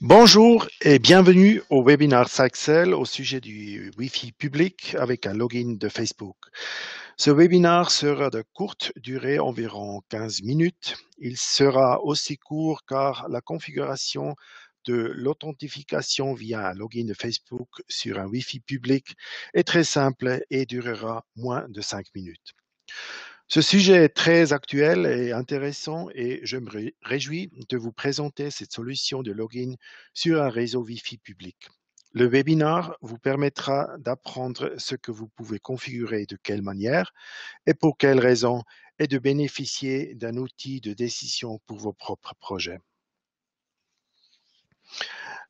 Bonjour et bienvenue au webinaire Saxel au sujet du Wi-Fi public avec un login de Facebook. Ce webinaire sera de courte durée, environ 15 minutes. Il sera aussi court car la configuration de l'authentification via un login de Facebook sur un Wi-Fi public est très simple et durera moins de 5 minutes. Ce sujet est très actuel et intéressant et je me réjouis de vous présenter cette solution de login sur un réseau Wi-Fi public. Le webinaire vous permettra d'apprendre ce que vous pouvez configurer de quelle manière et pour quelles raisons et de bénéficier d'un outil de décision pour vos propres projets.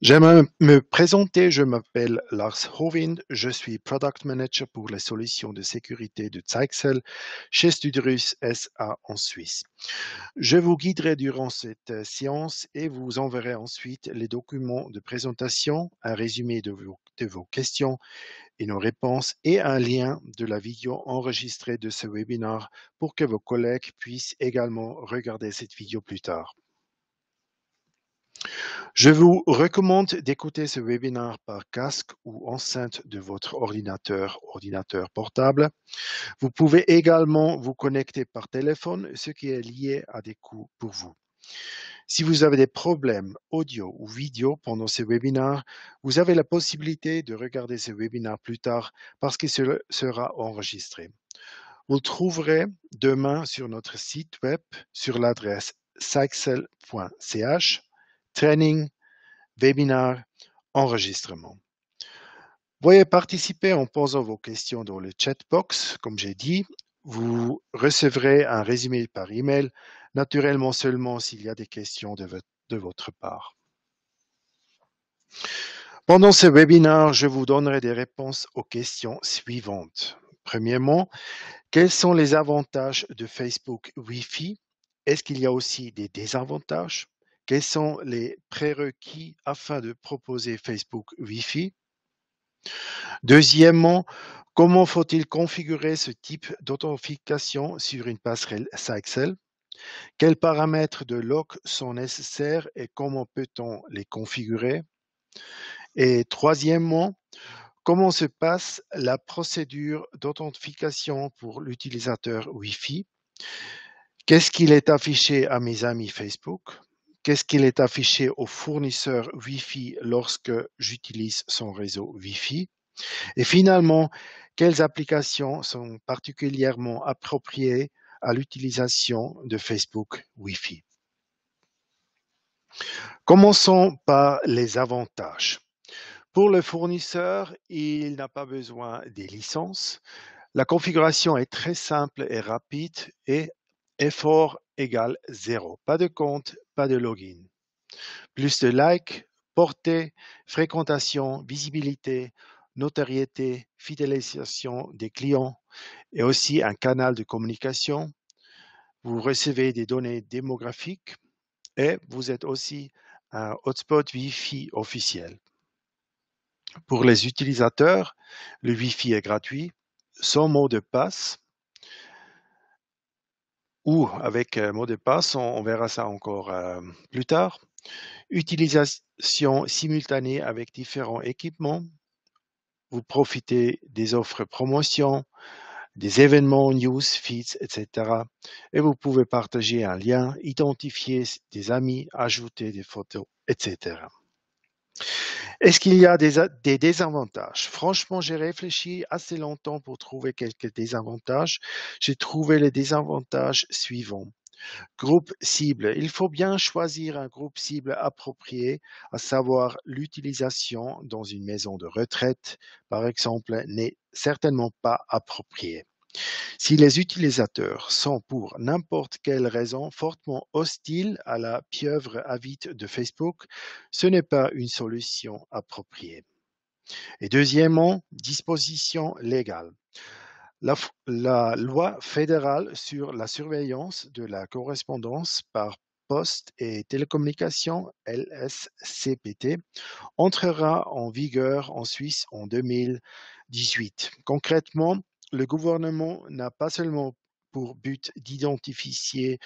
J'aimerais me présenter, je m'appelle Lars Hovind, je suis Product Manager pour les solutions de sécurité de Zyxel chez Studerus SA en Suisse. Je vous guiderai durant cette séance et vous enverrai ensuite les documents de présentation, un résumé de vos questions et nos réponses et un lien de la vidéo enregistrée de ce webinaire pour que vos collègues puissent également regarder cette vidéo plus tard. Je vous recommande d'écouter ce webinaire par casque ou enceinte de votre ordinateur portable. Vous pouvez également vous connecter par téléphone, ce qui est lié à des coûts pour vous. Si vous avez des problèmes audio ou vidéo pendant ce webinaire, vous avez la possibilité de regarder ce webinaire plus tard parce qu'il sera enregistré. Vous le trouverez demain sur notre site web sur l'adresse zyxel.ch, training, webinar, enregistrement. Veuillez participer en posant vos questions dans le chat box, comme j'ai dit. Vous recevrez un résumé par email, naturellement seulement s'il y a des questions de votre part. Pendant ce webinaire, je vous donnerai des réponses aux questions suivantes. Premièrement, quels sont les avantages de Facebook Wi-Fi? Est-ce qu'il y a aussi des désavantages? Quels sont les prérequis afin de proposer Facebook Wi-Fi? Deuxièmement, comment faut-il configurer ce type d'authentification sur une passerelle Zyxel? Quels paramètres de lock sont nécessaires et comment peut-on les configurer? Et troisièmement, comment se passe la procédure d'authentification pour l'utilisateur Wi-Fi? Qu'est-ce qu'il est affiché à mes amis Facebook? Qu'est-ce qu'il est affiché au fournisseur Wi-Fi lorsque j'utilise son réseau Wi-Fi? Et finalement, quelles applications sont particulièrement appropriées à l'utilisation de Facebook Wi-Fi? Commençons par les avantages. Pour le fournisseur, il n'a pas besoin des licences. La configuration est très simple et rapide et effort égale 0. Pas de compte, pas de login. Plus de likes, portée, fréquentation, visibilité, notoriété, fidélisation des clients et aussi un canal de communication. Vous recevez des données démographiques et vous êtes aussi un hotspot Wi-Fi officiel. Pour les utilisateurs, le Wi-Fi est gratuit, sans mot de passe ou avec mot de passe, on verra ça encore plus tard. Utilisation simultanée avec différents équipements. Vous profitez des offres promotion, des événements, news, feeds, etc. Et vous pouvez partager un lien, identifier des amis, ajouter des photos, etc. Est-ce qu'il y a des désavantages? Franchement, j'ai réfléchi assez longtemps pour trouver quelques désavantages. J'ai trouvé les désavantages suivants. Groupe cible. Il faut bien choisir un groupe cible approprié, à savoir l'utilisation dans une maison de retraite, par exemple, n'est certainement pas appropriée. Si les utilisateurs sont pour n'importe quelle raison fortement hostiles à la pieuvre avide de Facebook, ce n'est pas une solution appropriée. Et deuxièmement, disposition légale. La loi fédérale sur la surveillance de la correspondance par poste et télécommunications, LSCPT, entrera en vigueur en Suisse en 2018. Concrètement, le gouvernement n'a pas seulement pour but d'identifier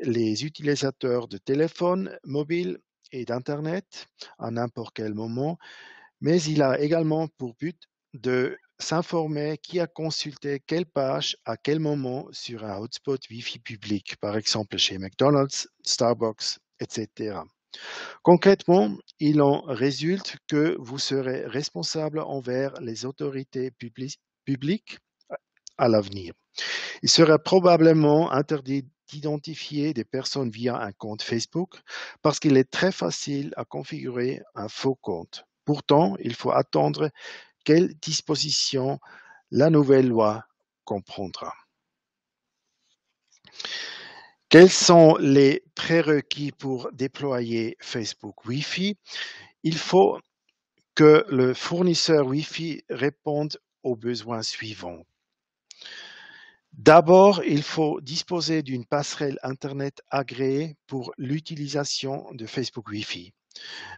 les utilisateurs de téléphones mobiles, et d'Internet à n'importe quel moment, mais il a également pour but de s'informer qui a consulté quelle page à quel moment sur un hotspot Wi-Fi public, par exemple chez McDonald's, Starbucks, etc. Concrètement, il en résulte que vous serez responsable envers les autorités publiques à l'avenir. Il serait probablement interdit d'identifier des personnes via un compte Facebook parce qu'il est très facile à configurer un faux compte. Pourtant, il faut attendre quelles dispositions la nouvelle loi comprendra. Quels sont les prérequis pour déployer Facebook Wi-Fi? Il faut que le fournisseur Wi-Fi réponde aux besoins suivants. D'abord, il faut disposer d'une passerelle Internet agréée pour l'utilisation de Facebook Wi-Fi.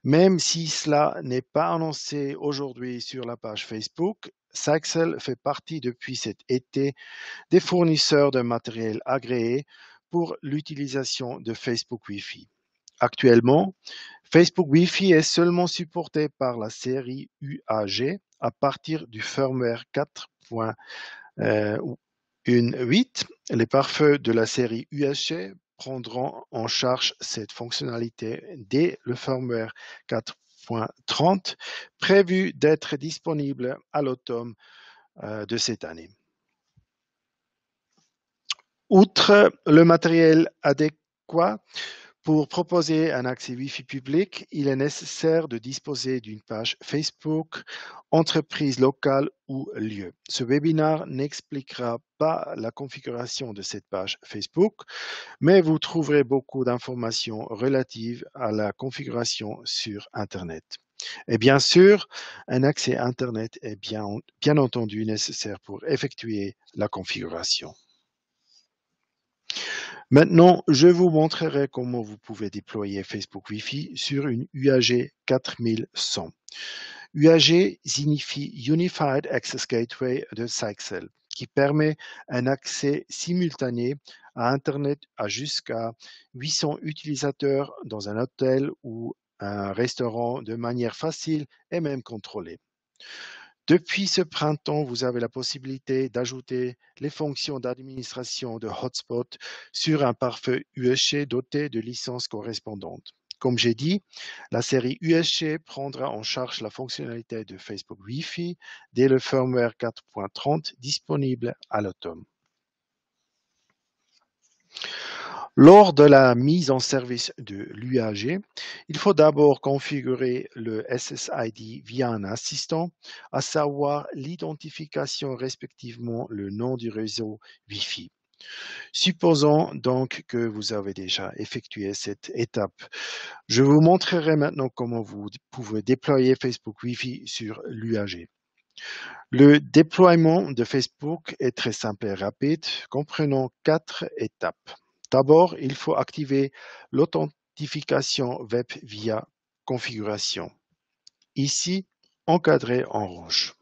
Même si cela n'est pas annoncé aujourd'hui sur la page Facebook, Saxel fait partie depuis cet été des fournisseurs de matériel agréé pour l'utilisation de Facebook Wi-Fi. Actuellement, Facebook Wi-Fi est seulement supporté par la série UAG à partir du firmware 4.18. Les pare-feux de la série UHC prendront en charge cette fonctionnalité dès le firmware 4.30, prévu d'être disponible à l'automne de cette année. Outre le matériel adéquat pour proposer un accès Wi-Fi public, il est nécessaire de disposer d'une page Facebook, entreprise locale ou lieu. Ce webinaire n'expliquera pas la configuration de cette page Facebook, mais vous trouverez beaucoup d'informations relatives à la configuration sur Internet. Et bien sûr, un accès Internet est bien entendu nécessaire pour effectuer la configuration. Maintenant, je vous montrerai comment vous pouvez déployer Facebook Wi-Fi sur une UAG 4100. UAG signifie Unified Access Gateway de Saxel, qui permet un accès simultané à Internet à jusqu'à 800 utilisateurs dans un hôtel ou un restaurant de manière facile et même contrôlée. Depuis ce printemps, vous avez la possibilité d'ajouter les fonctions d'administration de hotspot sur un pare-feu USC doté de licences correspondantes. Comme j'ai dit, la série USC prendra en charge la fonctionnalité de Facebook Wi-Fi dès le firmware 4.30 disponible à l'automne. Lors de la mise en service de l'UAG, il faut d'abord configurer le SSID via un assistant, à savoir l'identification respectivement le nom du réseau Wi-Fi. Supposons donc que vous avez déjà effectué cette étape. Je vous montrerai maintenant comment vous pouvez déployer Facebook Wi-Fi sur l'UAG. Le déploiement de Facebook est très simple et rapide, comprenant 4 étapes. D'abord, il faut activer l'authentification web via configuration, ici encadré en rouge.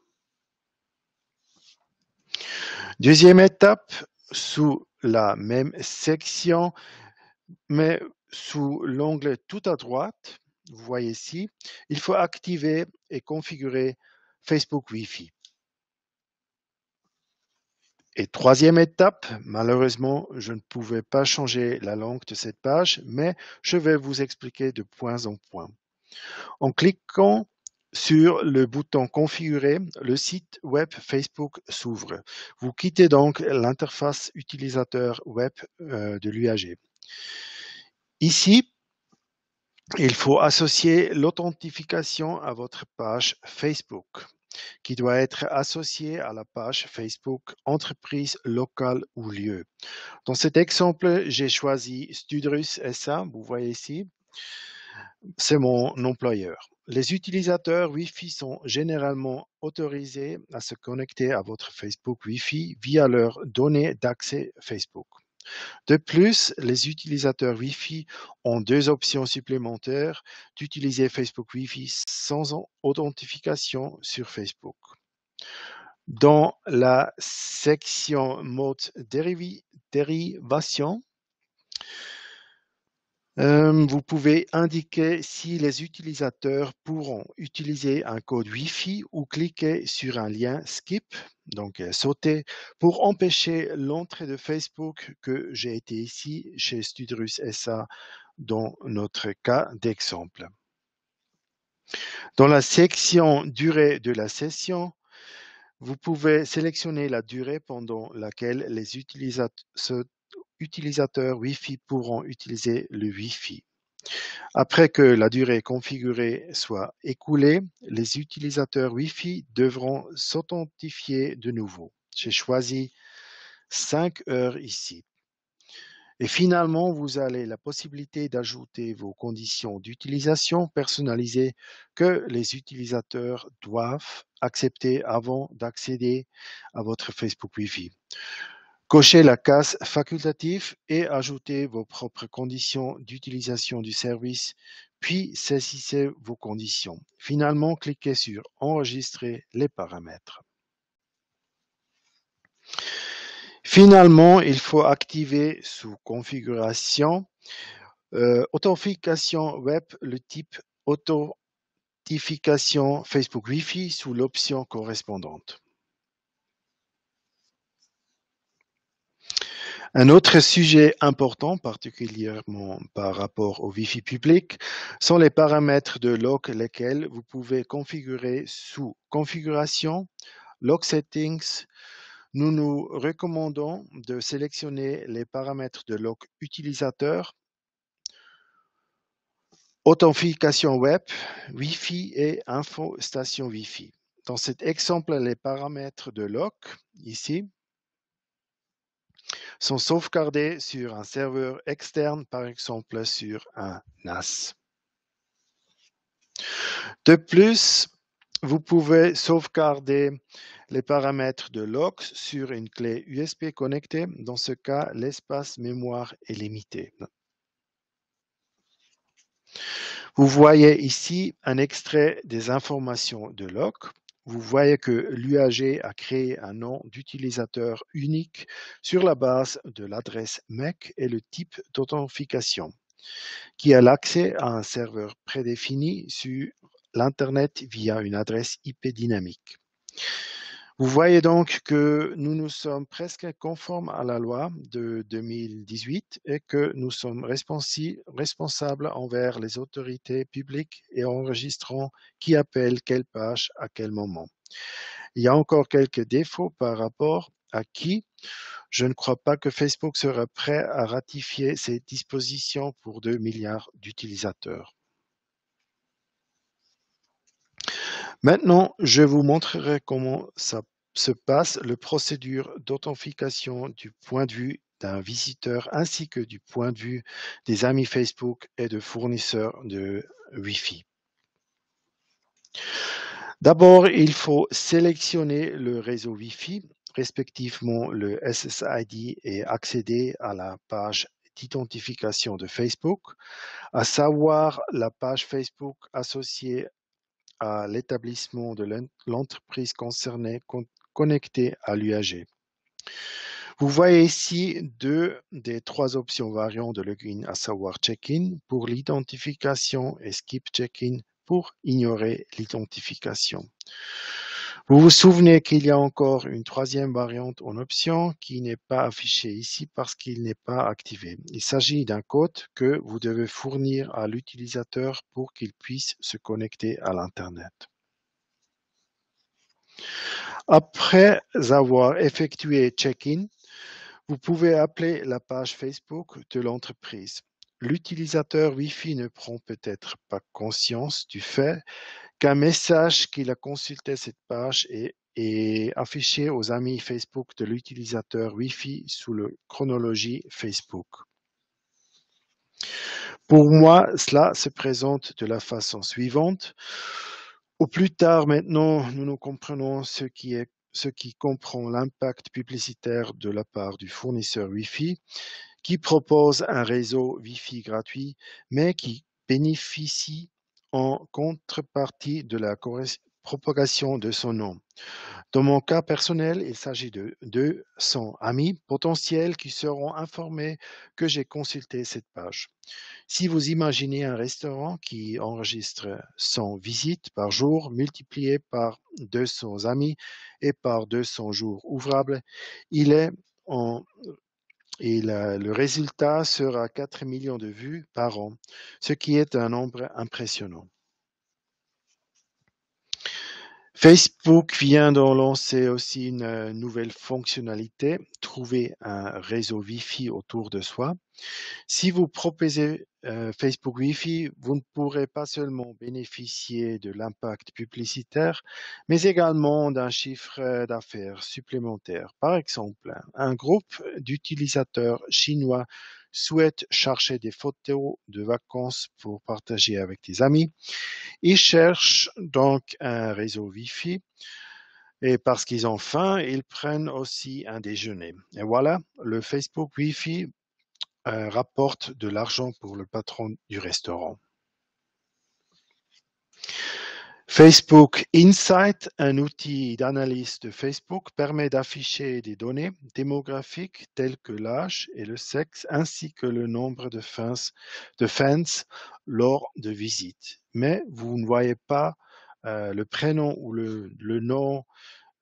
Deuxième étape, sous la même section, mais sous l'onglet tout à droite, vous voyez ici, il faut activer et configurer Facebook Wi-Fi. Et troisième étape, malheureusement, je ne pouvais pas changer la langue de cette page, mais je vais vous expliquer de point en point. En cliquant sur le bouton configurer, le site web Facebook s'ouvre. Vous quittez donc l'interface utilisateur web de l'UAG. Ici, il faut associer l'authentification à votre page Facebook, qui doit être associée à la page Facebook entreprise locale ou lieu. Dans cet exemple, j'ai choisi Studrus SA, vous voyez ici, c'est mon employeur. Les utilisateurs Wi-Fi sont généralement autorisés à se connecter à votre Facebook Wi-Fi via leurs données d'accès Facebook. De plus, les utilisateurs Wi-Fi ont deux options supplémentaires d'utiliser Facebook Wi-Fi sans authentification sur Facebook. Dans la section mode dérivation, Vous pouvez indiquer si les utilisateurs pourront utiliser un code Wi-Fi ou cliquer sur un lien Skip, donc sauter, pour empêcher l'entrée de Facebook que j'ai été ici chez Studrus SA dans notre cas d'exemple. Dans la section durée de la session, vous pouvez sélectionner la durée pendant laquelle les utilisateurs Wi-Fi pourront utiliser le Wi-Fi. Après que la durée configurée soit écoulée, les utilisateurs Wi-Fi devront s'authentifier de nouveau. J'ai choisi 5 heures ici. Et finalement, vous avez la possibilité d'ajouter vos conditions d'utilisation personnalisées que les utilisateurs doivent accepter avant d'accéder à votre Facebook Wi-Fi. Cochez la case facultative et ajoutez vos propres conditions d'utilisation du service, puis saisissez vos conditions. Finalement, cliquez sur Enregistrer les paramètres. Finalement, il faut activer sous Configuration, Authentification web, le type Authentification Facebook Wi-Fi sous l'option correspondante. Un autre sujet important, particulièrement par rapport au Wi-Fi public, sont les paramètres de log lesquels vous pouvez configurer sous Configuration, Log Settings. Nous nous recommandons de sélectionner les paramètres de log utilisateur, Authentification web, Wi-Fi et info station Wi-Fi. Dans cet exemple, les paramètres de log, ici, sont sauvegardés sur un serveur externe, par exemple sur un NAS. De plus, vous pouvez sauvegarder les paramètres de log sur une clé USB connectée. Dans ce cas, l'espace mémoire est limité. Vous voyez ici un extrait des informations de log. Vous voyez que l'UAG a créé un nom d'utilisateur unique sur la base de l'adresse MAC et le type d'authentification, qui a l'accès à un serveur prédéfini sur l'Internet via une adresse IP dynamique. Vous voyez donc que nous nous sommes presque conformes à la loi de 2018 et que nous sommes responsables envers les autorités publiques et enregistrons qui appelle quelle page à quel moment. Il y a encore quelques défauts par rapport à qui je ne crois pas que Facebook sera prêt à ratifier ces dispositions pour 2 milliards d'utilisateurs. Maintenant, je vous montrerai comment ça se passe la procédure d'authentification du point de vue d'un visiteur ainsi que du point de vue des amis Facebook et de fournisseurs de Wi-Fi. D'abord, il faut sélectionner le réseau Wi-Fi, respectivement le SSID, et accéder à la page d'identification de Facebook, à savoir la page Facebook associée à l'établissement de l'entreprise concernée connectée à l'UAG. Vous voyez ici deux des trois options variantes de login, à savoir check-in pour l'identification et skip check-in pour ignorer l'identification. Vous vous souvenez qu'il y a encore une troisième variante en option qui n'est pas affichée ici parce qu'il n'est pas activé. Il s'agit d'un code que vous devez fournir à l'utilisateur pour qu'il puisse se connecter à l'Internet. Après avoir effectué check-in, vous pouvez appeler la page Facebook de l'entreprise. L'utilisateur Wi-Fi ne prend peut-être pas conscience du fait qu'un message qu'il a consulté cette page est affiché aux amis Facebook de l'utilisateur Wi-Fi sous la chronologie Facebook. Pour moi, cela se présente de la façon suivante. Au plus tard, maintenant, nous comprenons ce qui comprend l'impact publicitaire de la part du fournisseur Wi-Fi, qui propose un réseau Wi-Fi gratuit, mais qui bénéficie en contrepartie de la propagation de son nom. Dans mon cas personnel, il s'agit de 200 amis potentiels qui seront informés que j'ai consulté cette page. Si vous imaginez un restaurant qui enregistre 100 visites par jour multiplié par 200 amis et par 200 jours ouvrables, il est en le résultat sera 4 millions de vues par an, ce qui est un nombre impressionnant. Facebook vient de lancer aussi une nouvelle fonctionnalité, trouver un réseau Wi-Fi autour de soi. Si vous proposez Facebook Wi-Fi, vous ne pourrez pas seulement bénéficier de l'impact publicitaire, mais également d'un chiffre d'affaires supplémentaire. Par exemple, un groupe d'utilisateurs chinois souhaite chercher des photos de vacances pour partager avec des amis. Ils cherchent donc un réseau Wi-Fi et parce qu'ils ont faim, ils prennent aussi un déjeuner. Et voilà, le Facebook Wi-Fi rapporte de l'argent pour le patron du restaurant. Facebook Insight, un outil d'analyse de Facebook, permet d'afficher des données démographiques telles que l'âge et le sexe, ainsi que le nombre de fans lors de visites. Mais vous ne voyez pas le prénom ou le nom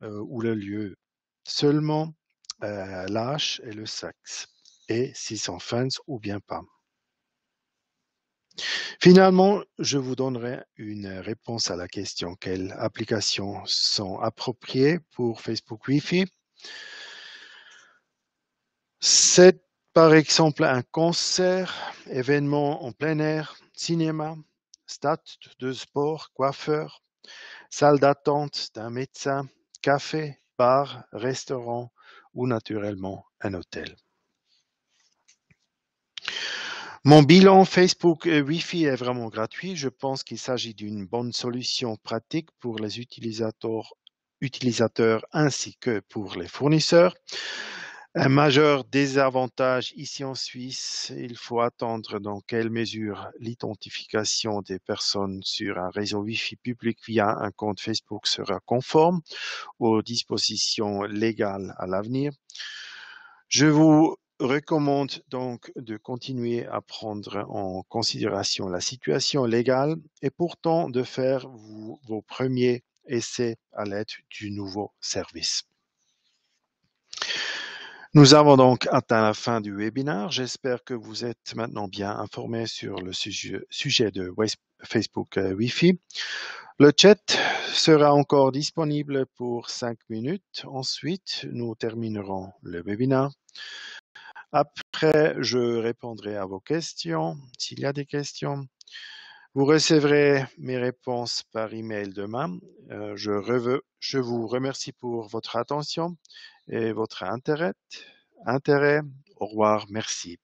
ou le lieu, seulement l'âge et le sexe, et s'ils sont fans ou bien pas. Finalement, je vous donnerai une réponse à la question quelles applications sont appropriées pour Facebook Wi-Fi. C'est par exemple un concert, événement en plein air, cinéma, stade de sport, coiffeur, salle d'attente d'un médecin, café, bar, restaurant ou naturellement un hôtel. Mon bilan Facebook Wi-Fi est vraiment gratuit. Je pense qu'il s'agit d'une bonne solution pratique pour les utilisateurs ainsi que pour les fournisseurs. Un majeur désavantage ici en Suisse, il faut attendre dans quelle mesure l'identification des personnes sur un réseau Wi-Fi public via un compte Facebook sera conforme aux dispositions légales à l'avenir. Je vous recommande donc de continuer à prendre en considération la situation légale et pourtant de faire vos premiers essais à l'aide du nouveau service. Nous avons donc atteint la fin du webinaire. J'espère que vous êtes maintenant bien informés sur le sujet de Facebook Wi-Fi. Le chat sera encore disponible pour 5 minutes. Ensuite, nous terminerons le webinaire. Après, je répondrai à vos questions, s'il y a des questions. Vous recevrez mes réponses par email demain. Je vous remercie pour votre attention et votre intérêt. Au revoir, merci.